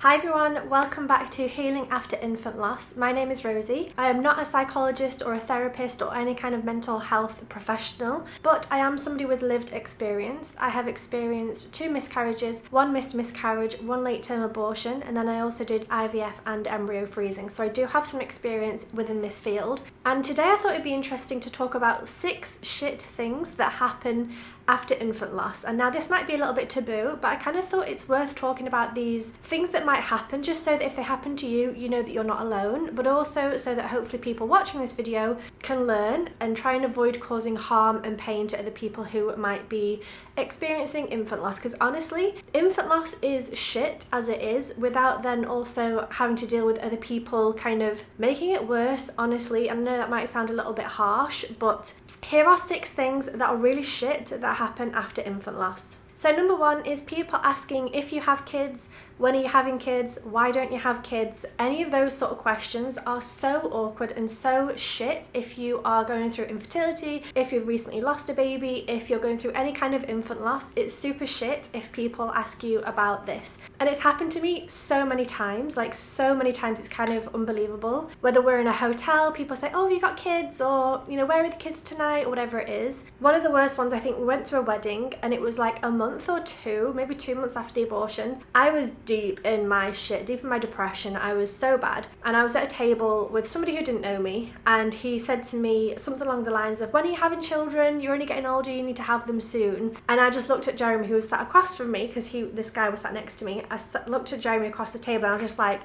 Hi everyone, welcome back to Healing After Infant Loss. My name is Rosie. I am not a psychologist or a therapist or any kind of mental health professional, but I am somebody with lived experience. I have experienced 2 miscarriages, 1 missed miscarriage, 1 late-term abortion, and then I also did IVF and embryo freezing. So I do have some experience within this field. And today I thought it'd be interesting to talk about 6 shit things that happen after infant loss. And now this might be a little bit taboo, but I kind of thought it's worth talking about these things that might happen, just so that if they happen to you, you know that you're not alone, but also so that hopefully people watching this video can learn and try and avoid causing harm and pain to other people who might be experiencing infant loss. Because honestly, infant loss is shit as it is, without then also having to deal with other people kind of making it worse. Honestly, I know that might sound a little bit harsh, but here are 6 things that are really shit that happen after infant loss. So number 1 is people asking if you have kids, when are you having kids, why don't you have kids? Any of those sort of questions are so awkward and so shit if you are going through infertility, if you've recently lost a baby, if you're going through any kind of infant loss. It's super shit if people ask you about this. And it's happened to me so many times, like so many times it's kind of unbelievable. Whether we're in a hotel, people say, oh, have you got kids? Or, you know, where are the kids tonight? Or whatever it is. One of the worst ones, I think, we went to a wedding and it was like a month or 2, maybe 2 months after the abortion. I was deep in my shit, deep in my depression. I was so bad. And I was at a table with somebody who didn't know me, and he said to me something along the lines of, when are you having children? You're only getting older, you need to have them soon. And I just looked at Jeremy, who was sat across from me, because this guy was sat next to me. I looked at Jeremy across the table and I was just like,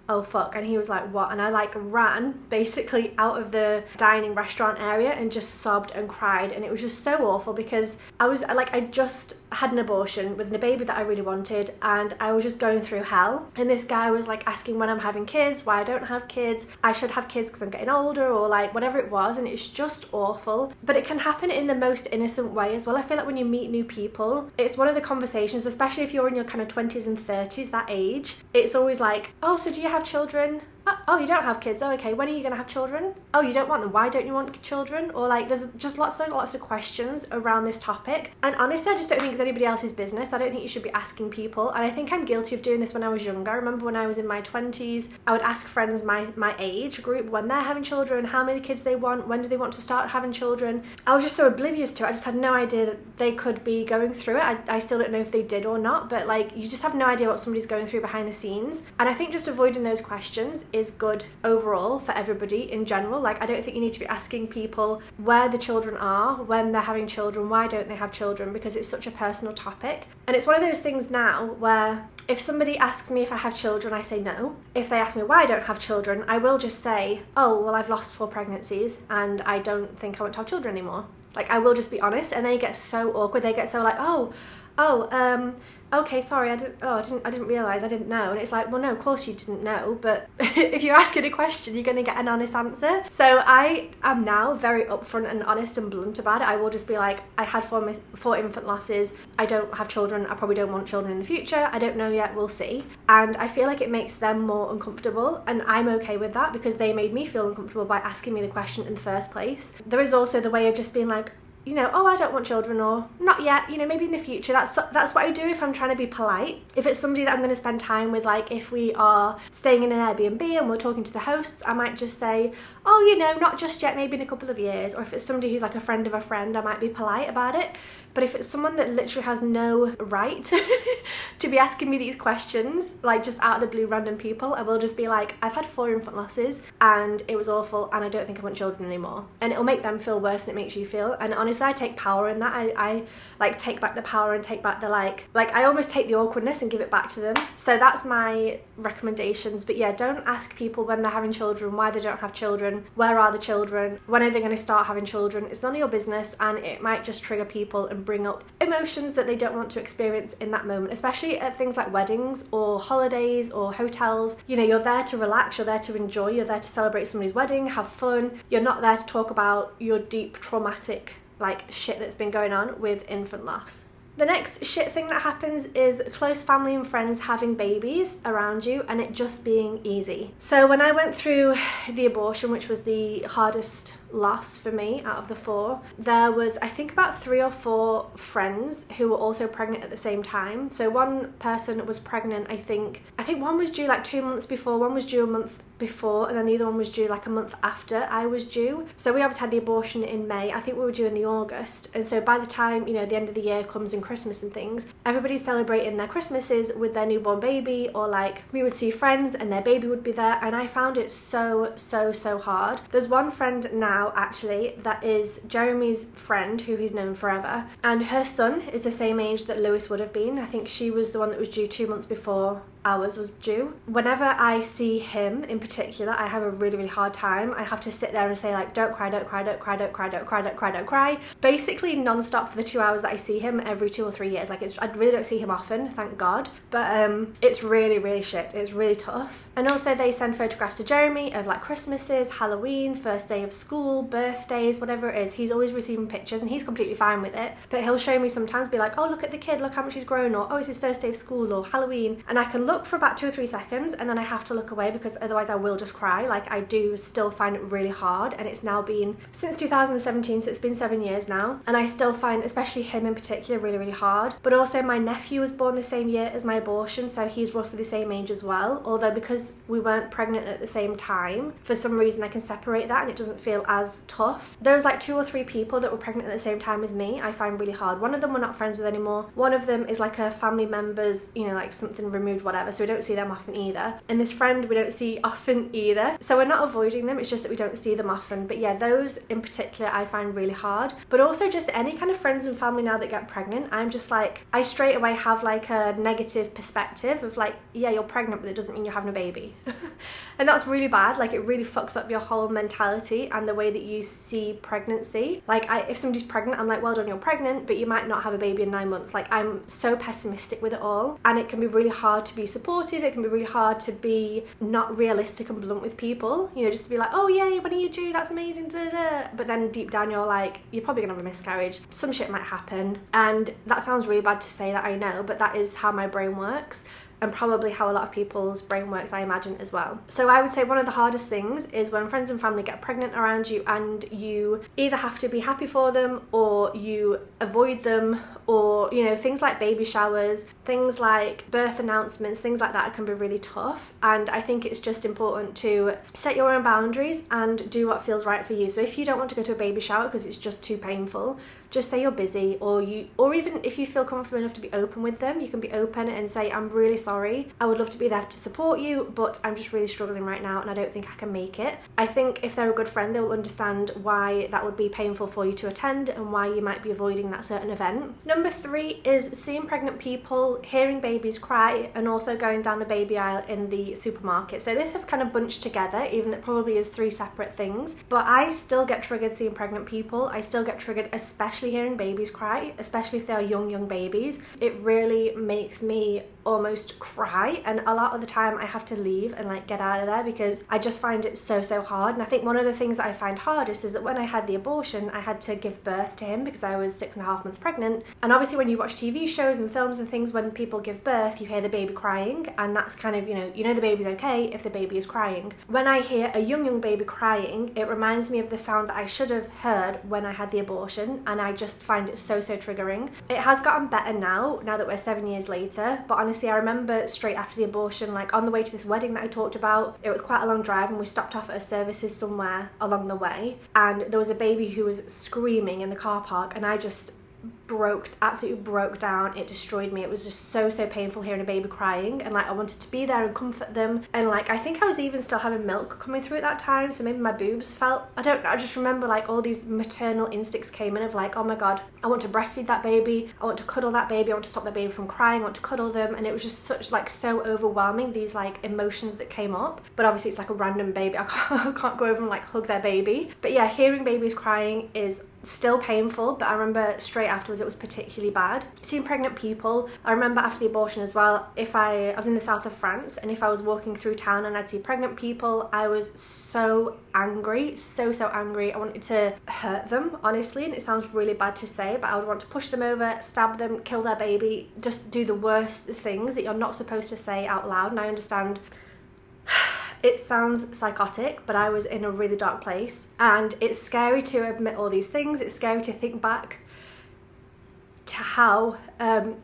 oh fuck. And he was like, what? And I like ran basically out of the dining restaurant area and just sobbed and cried. And it was just so awful, because I was like, I just had an abortion with a baby that I really wanted, and I was just going through hell. And this guy was like asking when I'm having kids, why I don't have kids, I should have kids because I'm getting older, or like whatever it was. And it's just awful. But it can happen in the most innocent way as well. I feel like when you meet new people, it's one of the conversations, especially if you're in your kind of 20s and 30s, that age, it's always like, oh, so do you have children? Oh, you don't have kids. Oh, okay. When are you going to have children? Oh, you don't want them. Why don't you want children? Or like, there's just lots of questions around this topic. And honestly, I just don't think it's anybody else's business. I don't think you should be asking people. And I think I'm guilty of doing this when I was younger. I remember when I was in my 20s, I would ask friends my age group when they're having children, how many kids they want, when do they want to start having children. I was just so oblivious to it. I just had no idea that they could be going through it. I still don't know if they did or not, but like, you just have no idea what somebody's going through behind the scenes. And I think just avoiding those questions is good overall for everybody in general. Like, I don't think you need to be asking people where the children are, when they're having children, why don't they have children, because it's such a personal topic. And it's one of those things now where if somebody asks me if I have children, I say no. If they ask me why I don't have children, I will just say, oh, well, I've lost 4 pregnancies and I don't think I want to have children anymore. Like, I will just be honest. And they get so awkward. They get so like, okay, sorry, I didn't realise, I didn't know. And it's like, well, no, of course you didn't know, but if you're asking a question, you're going to get an honest answer. So I am now very upfront and honest and blunt about it. I will just be like, I had 4 infant losses, I don't have children, I probably don't want children in the future, I don't know yet, we'll see. And I feel like it makes them more uncomfortable, and I'm okay with that, because they made me feel uncomfortable by asking me the question in the first place. There is also the way of just being like, you know, oh, I don't want children, or not yet, you know, maybe in the future. That's what I do if I'm trying to be polite. If it's somebody that I'm going to spend time with, like if we are staying in an Airbnb and we're talking to the hosts, I might just say, oh, you know, not just yet, maybe in a couple of years. Or if it's somebody who's like a friend of a friend, I might be polite about it. But if it's someone that literally has no right to be asking me these questions, like just out of the blue random people, I will just be like, I've had 4 infant losses and it was awful and I don't think I want children anymore. And it'll make them feel worse than it makes you feel. And honestly, I take power in that. I like take back the power and take back the like I almost take the awkwardness and give it back to them. So that's my recommendations. But yeah, don't ask people when they're having children, why they don't have children, where are the children, when are they going to start having children. It's none of your business, and it might just trigger people and bring up emotions that they don't want to experience in that moment, especially at things like weddings or holidays or hotels. You know, you're there to relax, you're there to enjoy, you're there to celebrate somebody's wedding, have fun. You're not there to talk about your deep traumatic like shit that's been going on with infant loss. The next shit thing that happens is close family and friends having babies around you and it just being easy. So when I went through the abortion, which was the hardest loss for me out of the 4. There was, I think, about 3 or 4 friends who were also pregnant at the same time. So one person was pregnant, I think one was due like 2 months before, one was due a month before, and then the other one was due like a month after I was due. So we obviously had the abortion in May. I think we were due in the August, and so by the time, you know, the end of the year comes and Christmas and things, everybody's celebrating their Christmases with their newborn baby, or like we would see friends and their baby would be there, and I found it so hard. There's one friend now actually that is Jeremy's friend, who he's known forever, and her son is the same age that Lewis would have been. I think she was the one that was due 2 months before ours was due. Whenever I see him in particular, I have a really hard time. I have to sit there and say like, don't cry, don't cry, don't cry, don't cry, don't cry, don't cry, don't cry, basically non-stop for the 2 hours that I see him every 2 or 3 years. Like, I really don't see him often, thank God, but it's really shit. It's really tough. And also they send photographs to Jeremy of like Christmases, Halloween, first day of school, birthdays, whatever it is. He's always receiving pictures and he's completely fine with it, but he'll show me sometimes, be like, oh, look at the kid, look how much he's grown, or oh, it's his first day of school, or Halloween, and I can look for about 2 or 3 seconds and then I have to look away because otherwise I will just cry. Like, I do still find it really hard, and it's now been since 2017, so it's been 7 years now, and I still find, especially him in particular, really hard. But also my nephew was born the same year as my abortion, so he's roughly the same age as well, although because we weren't pregnant at the same time, for some reason I can separate that and it doesn't feel as tough. There was like 2 or 3 people that were pregnant at the same time as me I find really hard. One of them we're not friends with anymore. One of them is like a family member's, you know, like something removed, whatever, so we don't see them often either. And this friend we don't see often either, so we're not avoiding them, it's just that we don't see them often. But yeah, those in particular I find really hard. But also just any kind of friends and family now that get pregnant, I'm just like, I straight away have like a negative perspective of like, yeah, you're pregnant, but it doesn't mean you're having a baby. And that's really bad. Like, it really fucks up your whole mentality and the way that you see pregnancy. Like, if somebody's pregnant, I'm like, well done, you're pregnant, but you might not have a baby in 9 months. Like, I'm so pessimistic with it all, and it can be really hard to be supportive. It can be really hard to be not realistic and blunt with people, you know, just to be like, oh yeah, when are you due, that's amazing, da, da, da. But then deep down you're like, you're probably gonna have a miscarriage, some shit might happen. And that sounds really bad to say that, I know, but that is how my brain works, and probably how a lot of people's brain works, I imagine, as well. So I would say one of the hardest things is when friends and family get pregnant around you, and you either have to be happy for them or you avoid them, or, you know, things like baby showers, things like birth announcements, things like that can be really tough. And I think it's just important to set your own boundaries and do what feels right for you. So if you don't want to go to a baby shower because it's just too painful, just say you're busy, or even if you feel comfortable enough to be open with them, you can be open and say, I'm really sorry, I would love to be there to support you, but I'm just really struggling right now and I don't think I can make it. I think if they're a good friend, they will understand why that would be painful for you to attend and why you might be avoiding that certain event. Number 3 is seeing pregnant people, hearing babies cry, and also going down the baby aisle in the supermarket. So this have kind of bunched together, even though it probably is 3 separate things, but I still get triggered seeing pregnant people. I still get triggered, especially hearing babies cry, especially if they're young babies. It really makes me almost cry, and a lot of the time I have to leave and like get out of there because I just find it so hard. And I think one of the things that I find hardest is that when I had the abortion, I had to give birth to him because I was 6.5 months pregnant, and obviously when you watch TV shows and films and things, when people give birth you hear the baby crying, and that's kind of, you know the baby's okay if the baby is crying. When I hear a young baby crying, it reminds me of the sound that I should have heard when I had the abortion, and I just find it so triggering. It has gotten better now that we're 7 years later, but honestly I remember straight after the abortion, like on the way to this wedding that I talked about, it was quite a long drive and we stopped off at a services somewhere along the way, and there was a baby who was screaming in the car park, and I just absolutely broke down. It destroyed me. It was just so painful hearing a baby crying, and like I wanted to be there and comfort them, and like I think I was even still having milk coming through at that time, so maybe my boobs felt, I don't know, I just remember like all these maternal instincts came in of like, oh my god, I want to breastfeed that baby, I want to cuddle that baby, I want to stop that baby from crying, I want to cuddle them, and it was just such like so overwhelming, these like emotions that came up. But obviously it's like a random baby, I can't go over and like hug their baby. But yeah, hearing babies crying is still painful, but I remember straight afterwards it was particularly bad. Seeing pregnant people, I remember after the abortion as well, if I was in the south of France, and if I was walking through town and I'd see pregnant people, I was so angry, so angry. I wanted to hurt them, honestly, and it sounds really bad to say, but I would want to push them over, stab them, kill their baby, just do the worst things that you're not supposed to say out loud. And I understand It sounds psychotic, but I was in a really dark place, and it's scary to admit all these things. It's scary to think back to how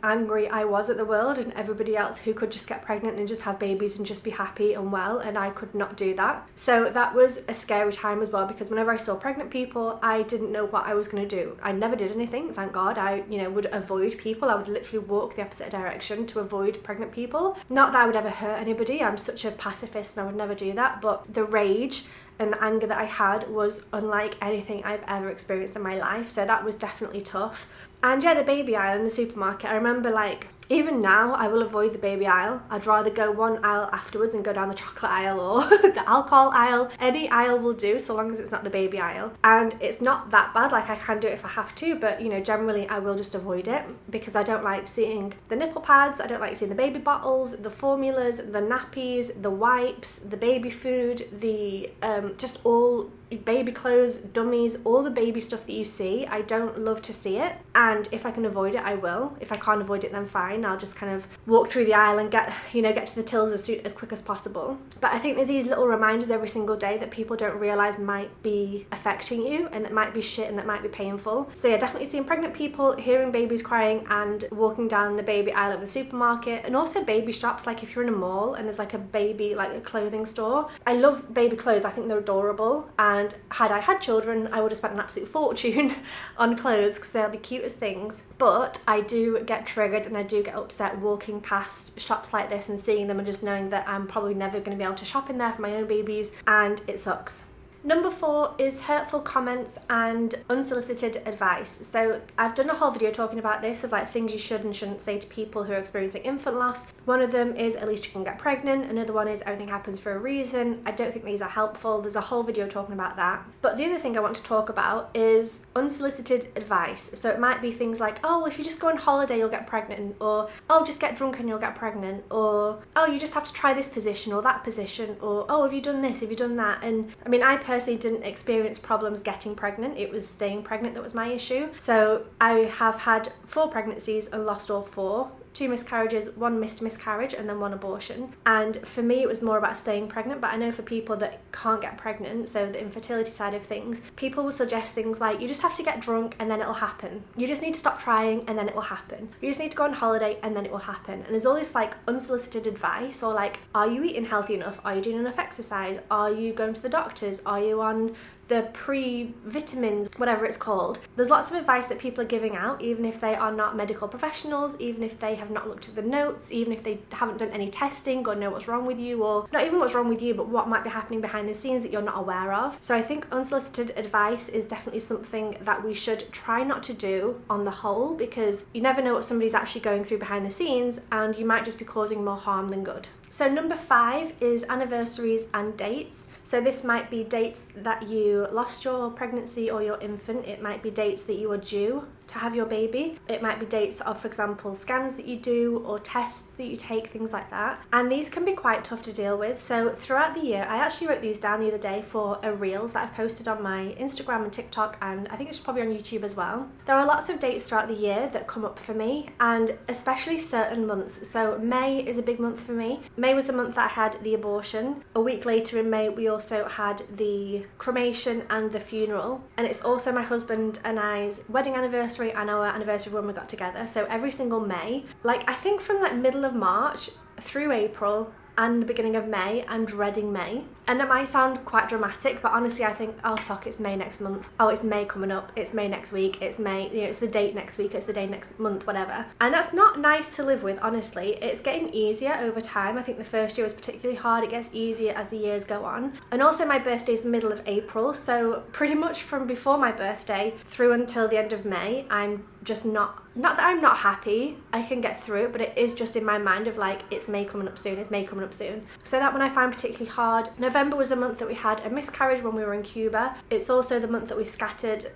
angry I was at the world and everybody else who could just get pregnant and just have babies and just be happy and well, and I could not do that. So that was a scary time as well, because whenever I saw pregnant people, I didn't know what I was going to do. I never did anything, thank God. I, would avoid people. I would literally walk the opposite direction to avoid pregnant people. Not that I would ever hurt anybody. I'm such a pacifist and I would never do that, but the rage and the anger that I had was unlike anything I've ever experienced in my life. So that was definitely tough. And yeah, the baby aisle in the supermarket, I remember, like, even now I will avoid the baby aisle. I'd rather go one aisle afterwards and go down the chocolate aisle or the alcohol aisle. Any aisle will do, so long as it's not the baby aisle. And it's not that bad, like I can do it if I have to, but generally I will just avoid it because I don't like seeing the nipple pads, I don't like seeing the baby bottles, the formulas, the nappies, the wipes, the baby food, the just all baby clothes, dummies, all the baby stuff that you see. I don't love to see it, and if I can avoid it I will. If I can't avoid it then fine, I'll just kind of walk through the aisle and get to the tills as quick as possible. But I think there's these little reminders every single day that people don't realise might be affecting you and that might be shit and that might be painful. So yeah, definitely seeing pregnant people, hearing babies crying, and walking down the baby aisle of the supermarket, and also baby shops. Like if you're in a mall and there's like a baby, like a clothing store. I love baby clothes, I think they're adorable, and had I had children I would have spent an absolute fortune on clothes because they're the cutest things. But I do get triggered and I do get upset walking past shops like this and seeing them and just knowing that I'm probably never going to be able to shop in there for my own babies, and it sucks. Number 4 is hurtful comments and unsolicited advice. So I've done a whole video talking about this, of like things you should and shouldn't say to people who are experiencing infant loss. One of them is at least you can get pregnant. Another one is everything happens for a reason. I don't think these are helpful. There's a whole video talking about that. But the other thing I want to talk about is unsolicited advice. So it might be things like, oh, if you just go on holiday you'll get pregnant, or oh, just get drunk and you'll get pregnant, or oh, you just have to try this position or that position, or oh, have you done this, have you done that? And I mean, I personally didn't experience problems getting pregnant. It was staying pregnant that was my issue. So I have had 4 pregnancies and lost all 4. 2 miscarriages, 1 missed miscarriage, and then 1 abortion. And for me it was more about staying pregnant, but I know for people that can't get pregnant, so the infertility side of things, people will suggest things like, you just have to get drunk and then it'll happen. You just need to stop trying and then it will happen. You just need to go on holiday and then it will happen. And there's all this like unsolicited advice, or like, are you eating healthy enough? Are you doing enough exercise? Are you going to the doctors? Are you on the pre-vitamins, whatever it's called? There's lots of advice that people are giving out, even if they are not medical professionals, even if they have not looked at the notes, even if they haven't done any testing or know what's wrong with you, or not even what's wrong with you, but what might be happening behind the scenes that you're not aware of. So I think unsolicited advice is definitely something that we should try not to do on the whole, because you never know what somebody's actually going through behind the scenes, and you might just be causing more harm than good. So number 5 is anniversaries and dates. So this might be dates that you lost your pregnancy or your infant. It might be dates that you are due to have your baby. It might be dates of, for example, scans that you do or tests that you take, things like that. And these can be quite tough to deal with. So throughout the year, I actually wrote these down the other day for a Reels that I've posted on my Instagram and TikTok, and I think it's probably on YouTube as well. There are lots of dates throughout the year that come up for me, and especially certain months. So May is a big month for me. May was the month that I had the abortion. A week later in May, we also had the cremation and the funeral. And it's also my husband and I's wedding anniversary and our anniversary when we got together. So every single May, like I think from like middle of March through April and the beginning of May, I'm dreading May. And it might sound quite dramatic, but honestly I think, oh fuck, it's May next month. Oh, it's May coming up, it's May next week, it's May, it's the date next week, it's the day next month, whatever. And that's not nice to live with, honestly. It's getting easier over time. I think the first year was particularly hard. It gets easier as the years go on. And also my birthday is the middle of April, so pretty much from before my birthday through until the end of May, I'm just not that I'm not happy, I can get through it, but it is just in my mind of like, it's May coming up soon, it's May coming up soon. So that one I find particularly hard. November was the month that we had a miscarriage when we were in Cuba. It's also the month that we scattered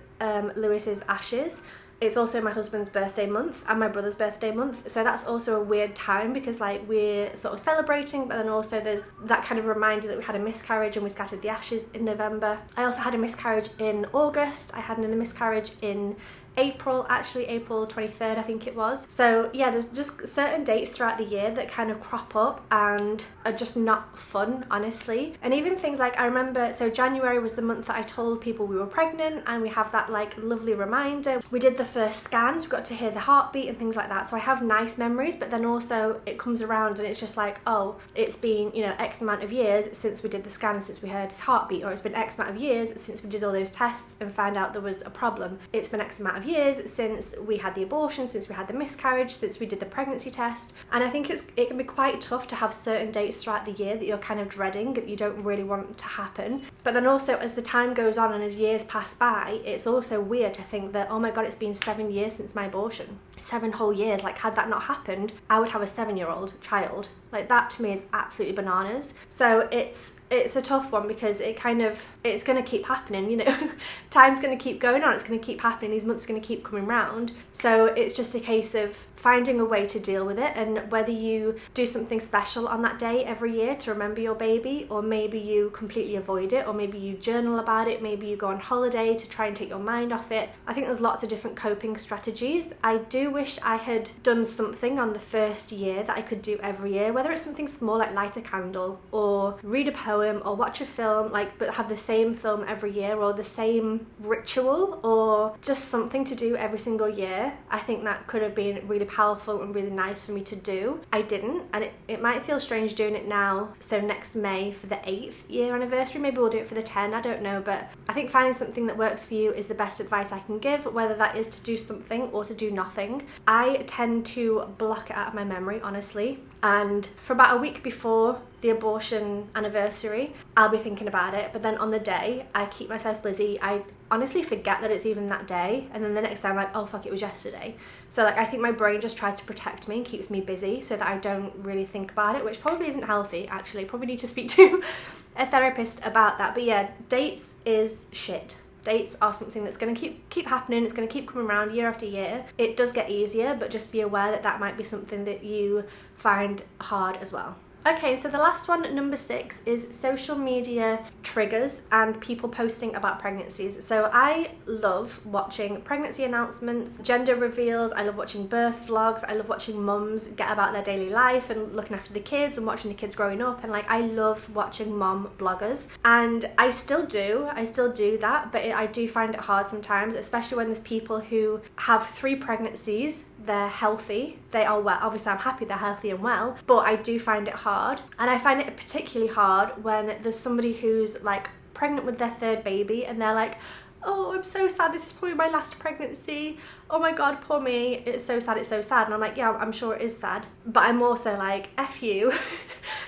Lewis's ashes. It's also my husband's birthday month and my brother's birthday month, so that's also a weird time because like we're sort of celebrating, but then also there's that kind of reminder that we had a miscarriage and we scattered the ashes in November. I also had a miscarriage in August. I had another miscarriage in April 23rd I think it was. So yeah, there's just certain dates throughout the year that kind of crop up and are just not fun, honestly. And even things like, I remember, so January was the month that I told people we were pregnant, and we have that like lovely reminder. We did the first scans, we got to hear the heartbeat and things like that. So I have nice memories, but then also it comes around and it's just like, oh, it's been, you know, X amount of years since we did the scan and since we heard his heartbeat, or it's been X amount of years since we did all those tests and found out there was a problem. It's been X amount of years since we had the abortion, since we had the miscarriage, since we did the pregnancy test. And I think it can be quite tough to have certain dates throughout the year that you're kind of dreading, that you don't really want to happen. But then also as the time goes on and as years pass by, it's also weird to think that, oh my god, it's been 7 years since my abortion. 7 whole years. Like, had that not happened, I would have a 7-year-old child. Like, that to me is absolutely bananas. So it's a tough one because it's going to keep happening, you know. Time's going to keep going on, it's going to keep happening, these months are going to keep coming round. So it's just a case of finding a way to deal with it, and whether you do something special on that day every year to remember your baby, or maybe you completely avoid it, or maybe you journal about it, maybe you go on holiday to try and take your mind off it. I think there's lots of different coping strategies. I do wish I had done something on the first year that I could do every year, whether it's something small like light a candle or read a poem or watch a film, like, but have the same film every year, or the same ritual, or just something to do every single year. I think that could have been really powerful and really nice for me to do. I didn't, and it might feel strange doing it now. So next May for the 8th year anniversary, maybe we'll do it for the 10, I don't know, but I think finding something that works for you is the best advice I can give, whether that is to do something or to do nothing. I tend to block it out of my memory, honestly, and for about a week before the abortion anniversary, I'll be thinking about it, but then on the day, I keep myself busy. I honestly forget that it's even that day, and then the next day I'm like, oh fuck, it was yesterday. So like, I think my brain just tries to protect me and keeps me busy so that I don't really think about it, which probably isn't healthy, actually. Probably need to speak to a therapist about that. But yeah, dates is shit. Dates are something that's going to keep happening. It's going to keep coming around year after year. It does get easier, but just be aware that that might be something that you find hard as well. Okay, so the last one, number 6, is social media triggers and people posting about pregnancies. So I love watching pregnancy announcements, gender reveals, I love watching birth vlogs, I love watching mums get about their daily life and looking after the kids and watching the kids growing up, and like, I love watching mom bloggers, and I still do that, but I do find it hard sometimes, especially when there's people who have 3 pregnancies. They're healthy, they are well. Obviously I'm happy they're healthy and well, but I do find it hard. And I find it particularly hard when there's somebody who's like pregnant with their 3rd baby and they're like, oh, I'm so sad, this is probably my last pregnancy, oh my god, poor me, it's so sad, it's so sad. And I'm like, yeah, I'm sure it is sad, but I'm also like, F you.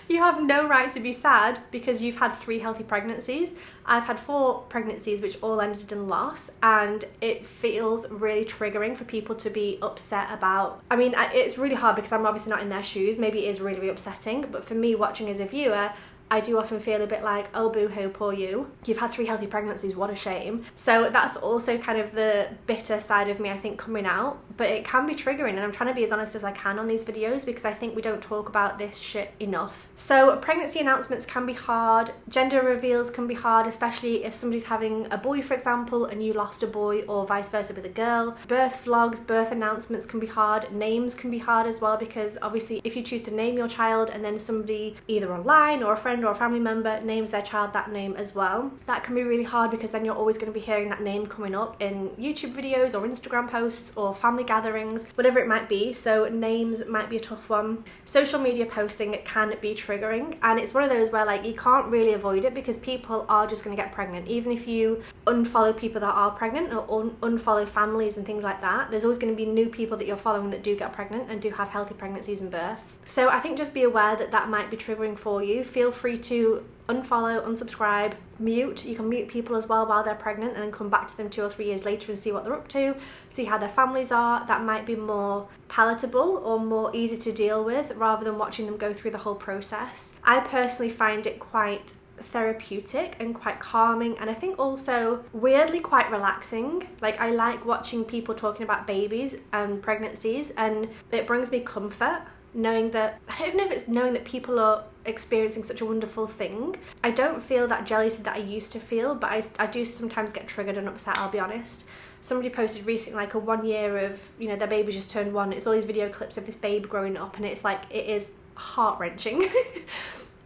You have no right to be sad because you've had 3 healthy pregnancies. I've had 4 pregnancies which all ended in loss, and it feels really triggering for people to be upset about. I mean, it's really hard because I'm obviously not in their shoes. Maybe it is really, really upsetting, but for me watching as a viewer, I do often feel a bit like, oh boo-hoo, poor you. You've had 3 healthy pregnancies, what a shame. So that's also kind of the bitter side of me, I think, coming out. But it can be triggering, and I'm trying to be as honest as I can on these videos because I think we don't talk about this shit enough. So pregnancy announcements can be hard. Gender reveals can be hard, especially if somebody's having a boy, for example, and you lost a boy, or vice versa with a girl. Birth vlogs, birth announcements can be hard. Names can be hard as well, because obviously if you choose to name your child and then somebody either online or a friend or a family member names their child that name as well, that can be really hard because then you're always going to be hearing that name coming up in YouTube videos or Instagram posts or family gatherings, whatever it might be. So names might be a tough one. Social media posting can be triggering, and it's one of those where like you can't really avoid it because people are just going to get pregnant. Even if you unfollow people that are pregnant or unfollow families and things like that, there's always going to be new people that you're following that do get pregnant and do have healthy pregnancies and births. So I think just be aware that that might be triggering for you. Feel free to unfollow, unsubscribe, mute. You can mute people as well while they're pregnant and then come back to them 2 or 3 years later and see what they're up to, see how their families are. That might be more palatable or more easy to deal with rather than watching them go through the whole process. I personally find it quite therapeutic and quite calming, and I think also weirdly quite relaxing. Like, I like watching people talking about babies and pregnancies, and it brings me comfort. knowing that, I don't even know if it's knowing that people are experiencing such a wonderful thing. I don't feel that jealousy that I used to feel, but I do sometimes get triggered and upset, I'll be honest. Somebody posted recently like a 1 year of, you know, their baby just turned 1. It's all these video clips of this babe growing up, and it's like, it is heart-wrenching.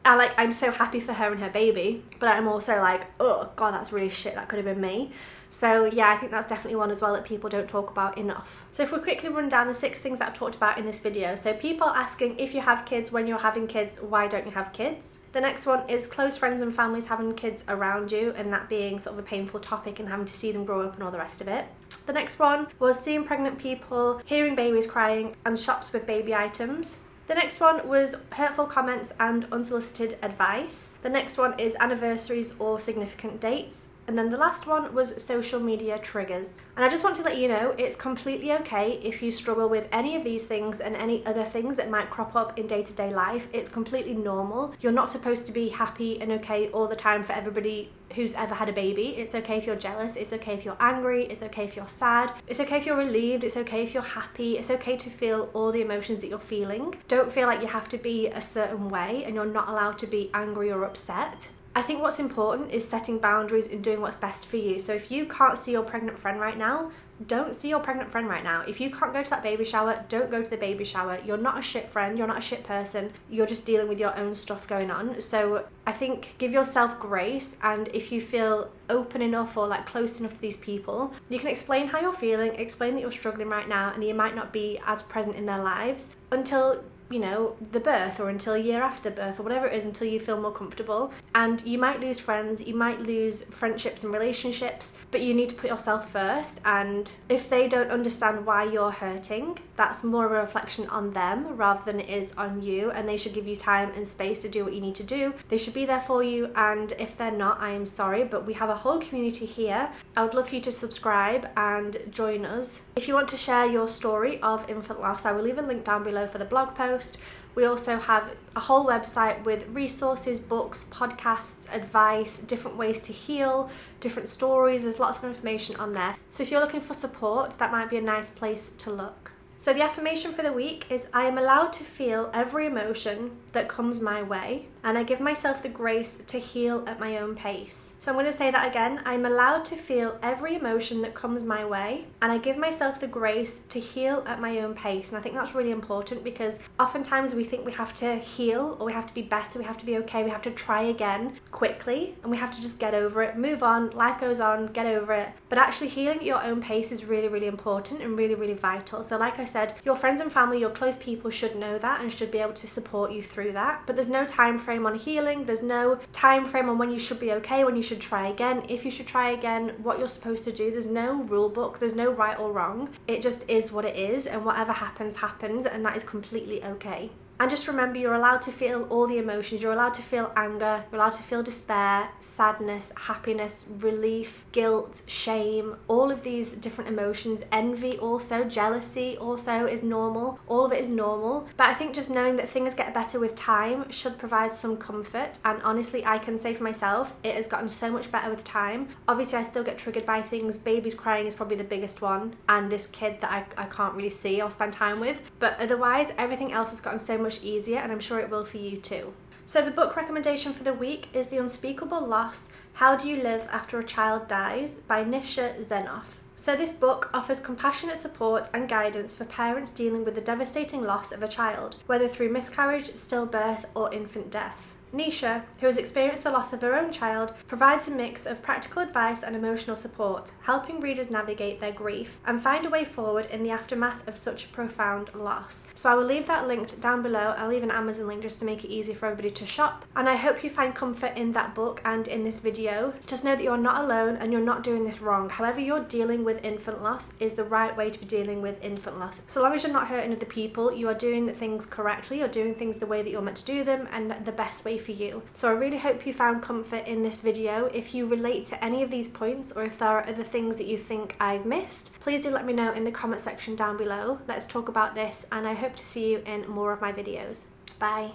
I'm so happy for her and her baby, but I'm also like, oh god, that's really shit, that could have been me. So yeah, I think that's definitely one as well that people don't talk about enough. So if we quickly run down the 6 things that I've talked about in this video. So people asking if you have kids, when you're having kids, why don't you have kids? The next one is close friends and families having kids around you, and that being sort of a painful topic and having to see them grow up and all the rest of it. The next one was seeing pregnant people, hearing babies crying, and shops with baby items. The next one was hurtful comments and unsolicited advice. The next one is anniversaries or significant dates. And then the last one was social media triggers. And I just want to let you know, it's completely okay if you struggle with any of these things and any other things that might crop up in day-to-day life. It's completely normal. You're not supposed to be happy and okay all the time for everybody who's ever had a baby. It's okay if you're jealous, it's okay if you're angry, it's okay if you're sad, it's okay if you're relieved, it's okay if you're happy, it's okay to feel all the emotions that you're feeling. Don't feel like you have to be a certain way and you're not allowed to be angry or upset. I think what's important is setting boundaries and doing what's best for you. So if you can't see your pregnant friend right now, don't see your pregnant friend right now. If you can't go to that baby shower, don't go to the baby shower. You're not a shit friend, you're not a shit person, you're just dealing with your own stuff going on. So I think give yourself grace, and if you feel open enough or like close enough to these people, you can explain how you're feeling, explain that you're struggling right now and that you might not be as present in their lives until, you know, the birth, or until a year after the birth, or whatever it is, until you feel more comfortable. And you might lose friends, you might lose friendships and relationships, but you need to put yourself first. And if they don't understand why you're hurting, that's more of a reflection on them rather than it is on you, and they should give you time and space to do what you need to do. They should be there for you, and if they're not, I am sorry, but we have a whole community here. I would love for you to subscribe and join us. If you want to share your story of infant loss, I will leave a link down below for the blog post. We also have a whole website with resources, books, podcasts, advice, different ways to heal, different stories. There's lots of information on there. So if you're looking for support, that might be a nice place to look. So the affirmation for the week is, I am allowed to feel every emotion that comes my way, and I give myself the grace to heal at my own pace. So I'm going to say that again. I'm allowed to feel every emotion that comes my way, and I give myself the grace to heal at my own pace. And I think that's really important, because oftentimes we think we have to heal, or we have to be better, we have to be okay, we have to try again quickly, and we have to just get over it, move on, life goes on, get over it. But actually healing at your own pace is really, really important and really, really vital. So like I said, your friends and family, your close people should know that and should be able to support you through that. But there's no time frame on healing, there's no time frame on when you should be okay, when you should try again, if you should try again, what you're supposed to do. There's no rule book, there's no right or wrong. It just is what it is, and whatever happens, happens, and that is completely okay. And just remember, you're allowed to feel all the emotions. You're allowed to feel anger, you're allowed to feel despair, sadness, happiness, relief, guilt, shame, all of these different emotions. Envy also, jealousy also is normal. All of it is normal. But I think just knowing that things get better with time should provide some comfort. And honestly, I can say for myself, it has gotten so much better with time. Obviously, I still get triggered by things. Babies crying is probably the biggest one. And this kid that I can't really see or spend time with. But otherwise, everything else has gotten so much easier, and I'm sure it will for you too. So the book recommendation for the week is The Unspeakable Loss: How Do You Live After a Child Dies by Nisha Zenoff. So this book offers compassionate support and guidance for parents dealing with the devastating loss of a child, whether through miscarriage, stillbirth, or infant death. Nisha, who has experienced the loss of her own child, provides a mix of practical advice and emotional support, helping readers navigate their grief and find a way forward in the aftermath of such a profound loss. So I will leave that linked down below. I'll leave an Amazon link just to make it easy for everybody to shop. And I hope you find comfort in that book and in this video. Just know that you're not alone and you're not doing this wrong. However you're dealing with infant loss is the right way to be dealing with infant loss. So long as you're not hurting other people, you are doing things correctly, you're doing things the way that you're meant to do them and the best way for you. So I really hope you found comfort in this video. If you relate to any of these points, or if there are other things that you think I've missed, please do let me know in the comment section down below. Let's talk about this, and I hope to see you in more of my videos. Bye.